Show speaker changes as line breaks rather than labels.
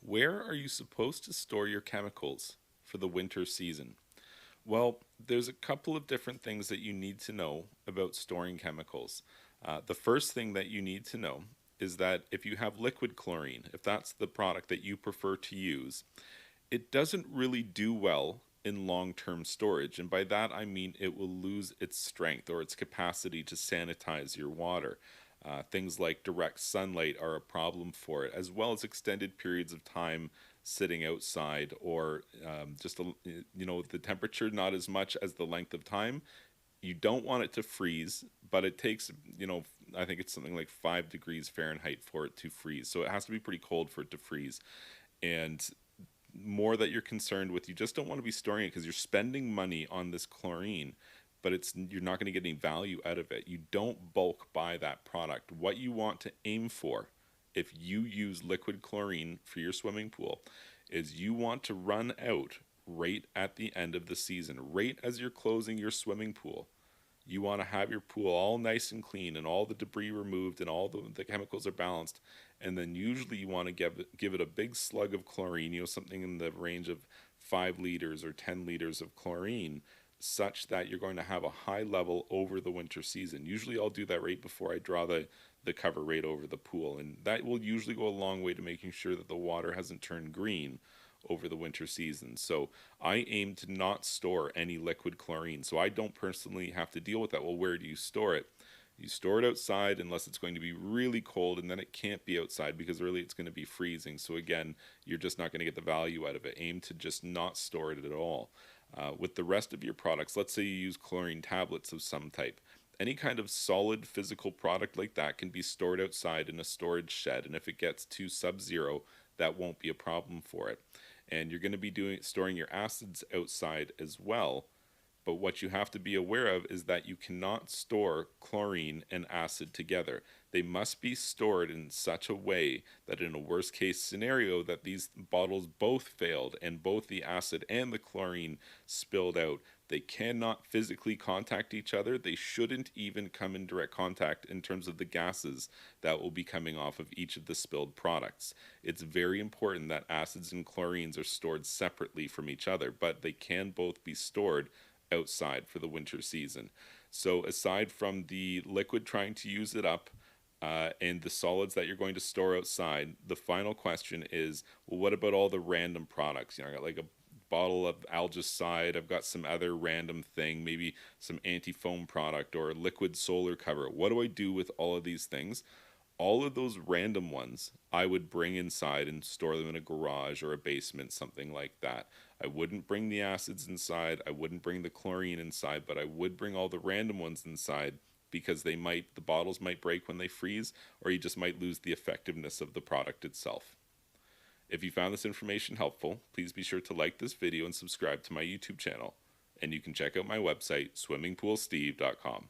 Where are you supposed to store your chemicals for the winter season? Well, there's a couple of different things that you need to know about storing chemicals. The first thing that you need to know is that if you have liquid chlorine, if that's the product that you prefer to use, it doesn't really do well in long term storage. And by that, I mean it will lose its strength or its capacity to sanitize your water. Things like direct sunlight are a problem for it, as well as extended periods of time sitting outside, or the temperature not as much as the length of time. You don't want it to freeze, but it takes, I think it's something like 5 degrees Fahrenheit for it to freeze. So it has to be pretty cold for it to freeze. And more that you're concerned with, you just don't want to be storing it because you're spending money on this chlorine, but you're not going to get any value out of it. You don't bulk buy that product. What you want to aim for, if you use liquid chlorine for your swimming pool, is you want to run out right at the end of the season, right as you're closing your swimming pool. You want to have your pool all nice and clean and all the debris removed and all the chemicals are balanced. And then usually you want to give it a big slug of chlorine, something in the range of 5 liters or 10 liters of chlorine, such that you're going to have a high level over the winter season. Usually I'll do that right before I draw the cover right over the pool. And that will usually go a long way to making sure that the water hasn't turned green over the winter season. So I aim to not store any liquid chlorine. So I don't personally have to deal with that. Well, where do you store it? You store it outside unless it's going to be really cold, and then it can't be outside because really it's going to be freezing. So again, you're just not going to get the value out of it. Aim to just not store it at all. With the rest of your products, let's say you use chlorine tablets of some type. Any kind of solid physical product like that can be stored outside in a storage shed, and if it gets to sub-zero, that won't be a problem for it. And you're going to be storing your acids outside as well. But what you have to be aware of is that you cannot store chlorine and acid together. They must be stored in such a way that in a worst case scenario that these bottles both failed and both the acid and the chlorine spilled out. They cannot physically contact each other. They shouldn't even come in direct contact in terms of the gases that will be coming off of each of the spilled products. It's very important that acids and chlorines are stored separately from each other, but they can both be stored outside for the winter season. So aside from the liquid trying to use it up, and the solids that you're going to store outside, the final question is, well, what about all the random products? I got like a bottle of algicide, I've got some other random thing, maybe some anti-foam product or a liquid solar cover. What do I do with all of these things? All of those random ones I would bring inside and store them in a garage or a basement, something like that. I wouldn't bring the acids inside, I wouldn't bring the chlorine inside, but I would bring all the random ones inside because the bottles might break when they freeze, or you just might lose the effectiveness of the product itself. If you found this information helpful, please be sure to like this video and subscribe to my YouTube channel. And you can check out my website, swimmingpoolsteve.com.